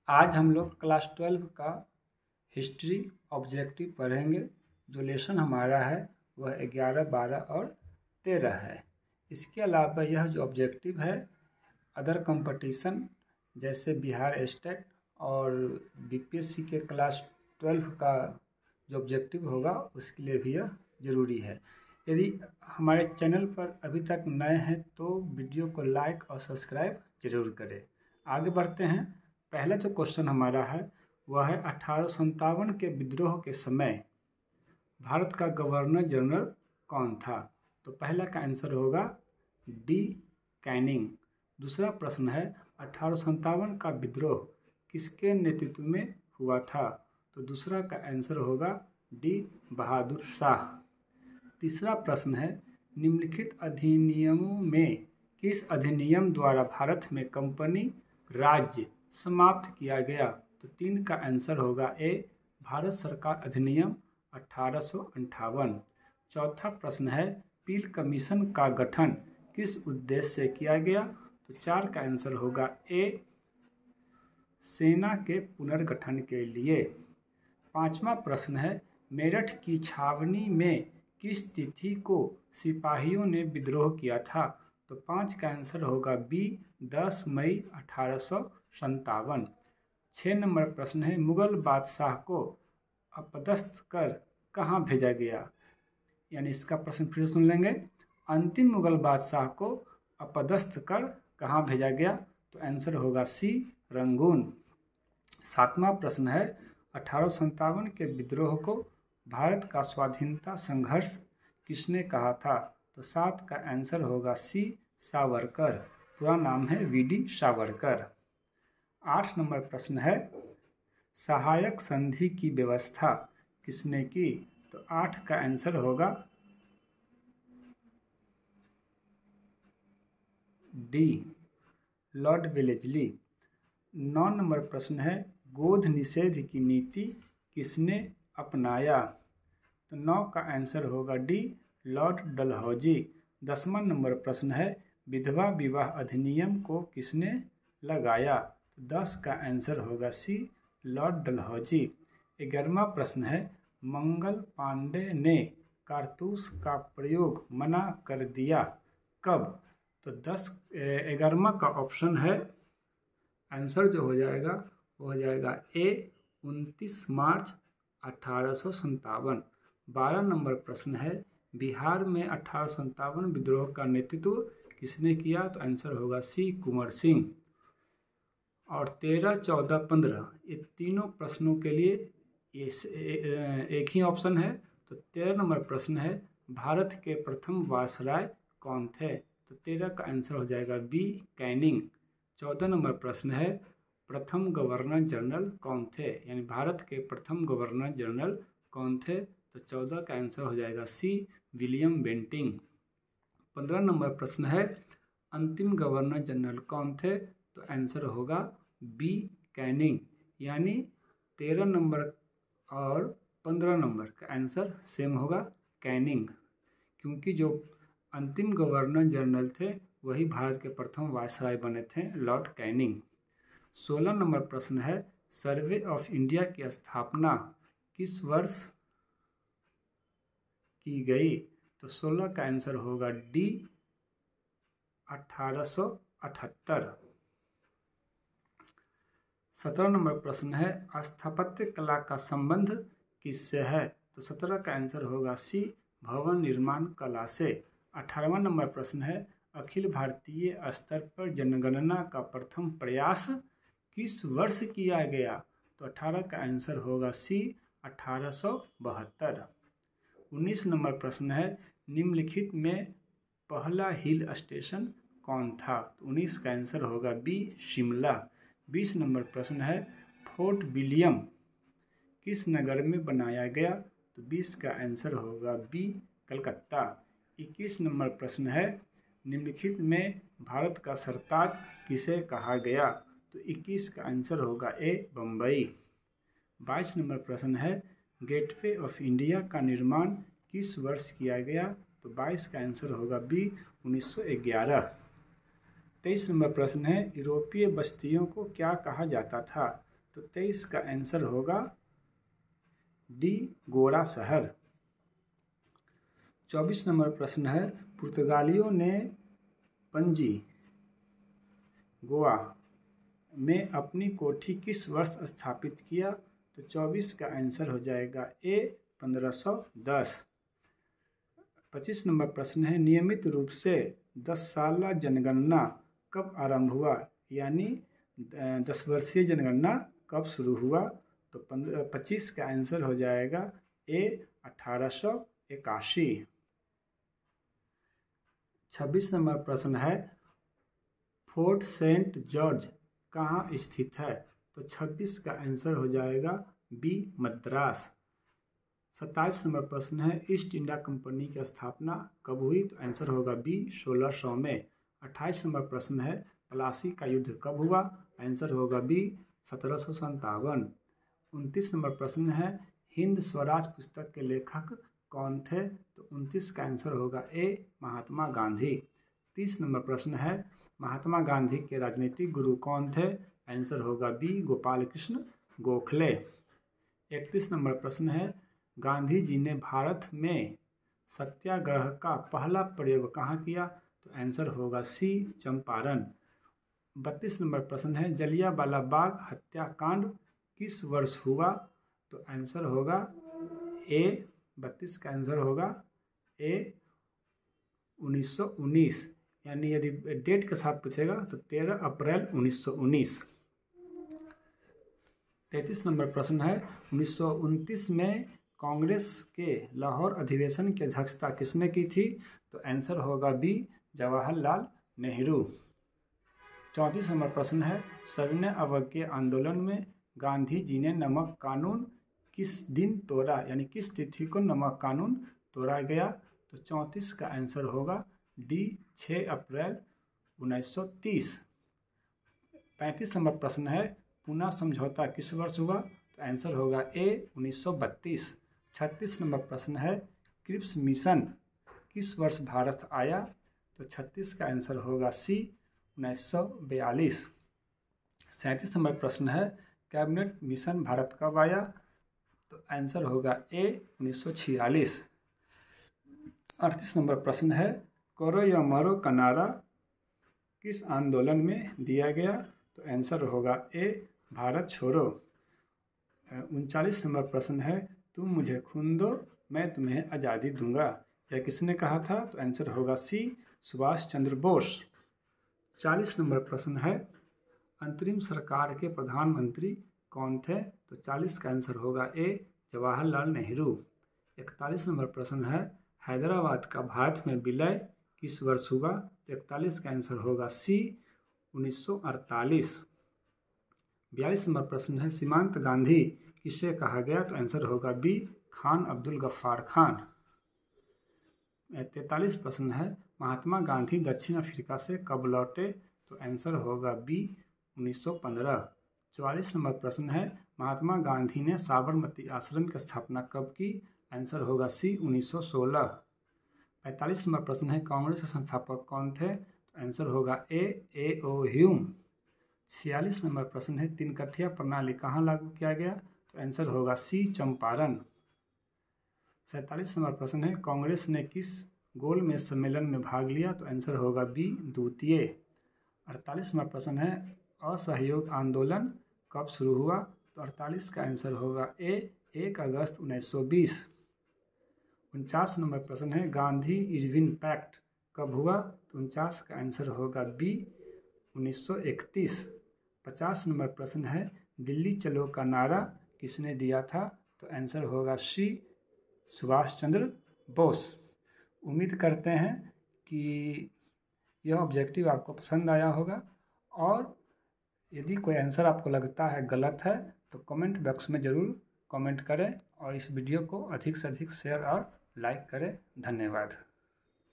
आज हम लोग क्लास 12 का हिस्ट्री ऑब्जेक्टिव पढ़ेंगे। जो लेसन हमारा है वह 11, 12 और 13 है। इसके अलावा यह जो ऑब्जेक्टिव है अदर कंपटीशन जैसे बिहार स्टेट और बीपीएससी के क्लास 12 का जो ऑब्जेक्टिव होगा उसके लिए भी यह ज़रूरी है। यदि हमारे चैनल पर अभी तक नए हैं तो वीडियो को लाइक और सब्सक्राइब जरूर करें। आगे बढ़ते हैं। पहला जो क्वेश्चन हमारा है वह है 1857 के विद्रोह के समय भारत का गवर्नर जनरल कौन था। तो पहला का आंसर होगा डी कैनिंग। दूसरा प्रश्न है 1857 का विद्रोह किसके नेतृत्व में हुआ था। तो दूसरा का आंसर होगा डी बहादुर शाह। तीसरा प्रश्न है निम्नलिखित अधिनियमों में किस अधिनियम द्वारा भारत में कंपनी राज्य समाप्त किया गया। तो 3 का आंसर होगा ए भारत सरकार अधिनियम 1858। चौथा प्रश्न है पील कमीशन का गठन किस उद्देश्य से किया गया। तो 4 का आंसर होगा ए सेना के पुनर्गठन के लिए। पांचवा प्रश्न है मेरठ की छावनी में किस तिथि को सिपाहियों ने विद्रोह किया था। तो 5 का आंसर होगा बी 10 मई 1857। 6 नंबर प्रश्न है मुगल बादशाह को अपदस्थ कर कहाँ भेजा गया। यानी इसका प्रश्न फिर सुन लेंगे। अंतिम मुगल बादशाह को अपदस्थ कर कहाँ भेजा गया। तो आंसर होगा सी रंगून। 7वां प्रश्न है 1857 के विद्रोह को भारत का स्वाधीनता संघर्ष किसने कहा था। तो 7 का आंसर होगा सी सावरकर। पूरा नाम है वीडी सावरकर। 8 नंबर प्रश्न है सहायक संधि की व्यवस्था किसने की। तो 8 का आंसर होगा डी लॉर्ड वेलेस्ली। 9 नंबर प्रश्न है गोध निषेध की नीति किसने अपनाया। तो 9 का आंसर होगा डी लॉर्ड डलहौजी। 10वां नंबर प्रश्न है विधवा विवाह अधिनियम को किसने लगाया। तो 10 का आंसर होगा सी लॉर्ड डलहौजी। 11वां प्रश्न है मंगल पांडे ने कारतूस का प्रयोग मना कर दिया कब। तो 11वां का ऑप्शन है आंसर जो हो जाएगा वो हो जाएगा ए 29 मार्च 1857। 12 नंबर प्रश्न है बिहार में 1857 विद्रोह का नेतृत्व किसने किया। तो आंसर होगा सी कुंवर सिंह। और 13, 14, 15 ये तीनों प्रश्नों के लिए एक ही ऑप्शन है। तो 13 नंबर प्रश्न है भारत के प्रथम वायसराय कौन थे। तो 13 का आंसर हो जाएगा बी कैनिंग। 14 नंबर प्रश्न है प्रथम गवर्नर जनरल कौन थे। यानी भारत के प्रथम गवर्नर जनरल कौन थे। तो 14 का आंसर हो जाएगा सी विलियम बेंटिंग। 15 नंबर प्रश्न है अंतिम गवर्नर जनरल कौन थे। तो आंसर होगा बी कैनिंग। यानी 13 नंबर और 15 नंबर का आंसर सेम होगा कैनिंग, क्योंकि जो अंतिम गवर्नर जनरल थे वही भारत के प्रथम वायसराय बने थे लॉर्ड कैनिंग। 16 नंबर प्रश्न है सर्वे ऑफ इंडिया की स्थापना किस वर्ष की गई। तो 16 का आंसर होगा डी 1878। 17 नंबर प्रश्न है स्थापत्य कला का संबंध किससे है। तो 17 का आंसर होगा सी भवन निर्माण कला से। 18वां नंबर प्रश्न है अखिल भारतीय स्तर पर जनगणना का प्रथम प्रयास किस वर्ष किया गया। तो 18 का आंसर होगा सी 1872। 19 नंबर प्रश्न है निम्नलिखित में पहला हिल स्टेशन कौन था। तो 19 का आंसर होगा बी शिमला। 20 नंबर प्रश्न है फोर्ट विलियम किस नगर में बनाया गया। तो 20 का आंसर होगा बी कलकत्ता। 21 नंबर प्रश्न है निम्नलिखित में भारत का सरताज किसे कहा गया। तो 21 का आंसर होगा ए बम्बई। 22 नंबर प्रश्न है गेटवे ऑफ इंडिया का निर्माण किस वर्ष किया गया। तो 22 का आंसर होगा बी 1911। 23 नंबर प्रश्न है यूरोपीय बस्तियों को क्या कहा जाता था। तो 23 का आंसर होगा डी, गोरा शहर। 24 नंबर प्रश्न है, पुर्तगालियों ने पणजी, गोवा में अपनी कोठी किस वर्ष स्थापित किया? तो 24 का आंसर हो जाएगा ए, 1510। 25 नंबर प्रश्न है, नियमित रूप से 10 साला जनगणना कब आरंभ हुआ? यानी 10 वर्षीय जनगणना कब शुरू हुआ? तो 25 का आंसर हो जाएगा ए, 1881। 26 नंबर प्रश्न है, फोर्ट सेंट जॉर्ज कहाँ स्थित है? तो 26 का आंसर हो जाएगा बी, मद्रास। 27 नंबर प्रश्न है, ईस्ट इंडिया कंपनी की स्थापना कब हुई? तो आंसर होगा बी, 1600 में। 28 नंबर प्रश्न है, प्लासी का युद्ध कब हुआ? आंसर होगा बी, 1757। 29 नंबर प्रश्न है, हिंद स्वराज पुस्तक के लेखक कौन थे? तो 29 का आंसर होगा ए, महात्मा गांधी। 30 नंबर प्रश्न है, महात्मा गांधी के राजनीतिक गुरु कौन थे? आंसर होगा बी, गोपाल कृष्ण गोखले। 31 नंबर प्रश्न है, गांधी जी ने भारत में सत्याग्रह का पहला प्रयोग कहाँ किया? तो आंसर होगा सी, चंपारण। 32 नंबर प्रश्न है, जलियांवाला बाग हत्याकांड किस वर्ष हुआ? तो आंसर होगा ए, 32 का आंसर होगा ए, 1919। यानी यदि डेट के साथ पूछेगा तो 13 अप्रैल 1919। 33 नंबर प्रश्न है, 1929 में कांग्रेस के लाहौर अधिवेशन की अध्यक्षता किसने की थी? तो आंसर होगा बी, जवाहरलाल नेहरू। 34 नंबर प्रश्न है, सविनय अवज्ञा आंदोलन में गांधी जी ने नमक कानून किस दिन तोड़ा? यानी किस तिथि को नमक कानून तोड़ा गया? तो 34 का आंसर होगा डी, 6 अप्रैल 1930। 35 नंबर प्रश्न है, पूना समझौता किस वर्ष हुआ? तो आंसर होगा ए, 1932। 36 नंबर प्रश्न है, क्रिप्स मिशन किस वर्ष भारत आया? तो 36 का आंसर होगा सी, 1942। 37 नंबर प्रश्न है, कैबिनेट मिशन भारत कब आया? तो आंसर होगा ए, 1946। 38 नंबर प्रश्न है, करो या मरो का नारा किस आंदोलन में दिया गया? तो आंसर होगा ए, भारत छोड़ो। 39 नंबर प्रश्न है, तुम मुझे खून दो मैं तुम्हें आज़ादी दूंगा, यह किसने कहा था? तो आंसर होगा सी, सुभाष चंद्र बोस। 40 नंबर प्रश्न है, अंतरिम सरकार के प्रधानमंत्री कौन थे? तो 40 का आंसर होगा ए, जवाहरलाल नेहरू। 41 नंबर प्रश्न है, हैदराबाद का भारत में विलय किस वर्ष हुआ? तो 41 का आंसर होगा सी, 1948। 42 नंबर प्रश्न है, सीमांत गांधी किसे कहा गया? तो आंसर होगा बी, खान अब्दुल गफ्फार खान। 43 प्रश्न है, महात्मा गांधी दक्षिण अफ्रीका से कब लौटे? तो आंसर होगा बी, 1915। 44 नंबर प्रश्न है, महात्मा गांधी ने साबरमती आश्रम की स्थापना कब की? आंसर होगा सी, 1916। 45 नंबर प्रश्न है, कांग्रेस के संस्थापक कौन थे? तो आंसर होगा ए, ओ ह्यूम। 46 नंबर प्रश्न है, तीन कठिया प्रणाली कहाँ लागू किया गया? तो आंसर होगा सी, चंपारण। 47 नंबर प्रश्न है, कांग्रेस ने किस गोलमेज सम्मेलन में भाग लिया? तो आंसर होगा बी, द्वितीय। 48 नंबर प्रश्न है, असहयोग आंदोलन कब शुरू हुआ? तो 48 का आंसर होगा ए, 1 अगस्त 1920। 49 नंबर प्रश्न है, गांधी इरविन पैक्ट कब हुआ? तो 49 का आंसर होगा बी, 1931। 50 नंबर प्रश्न है, दिल्ली चलो का नारा किसने दिया था? तो आंसर होगा सी, सुभाष चंद्र बोस। उम्मीद करते हैं कि यह ऑब्जेक्टिव आपको पसंद आया होगा, और यदि कोई आंसर आपको लगता है गलत है तो कमेंट बॉक्स में ज़रूर कमेंट करें, और इस वीडियो को अधिक से अधिक शेयर और लाइक करें। धन्यवाद।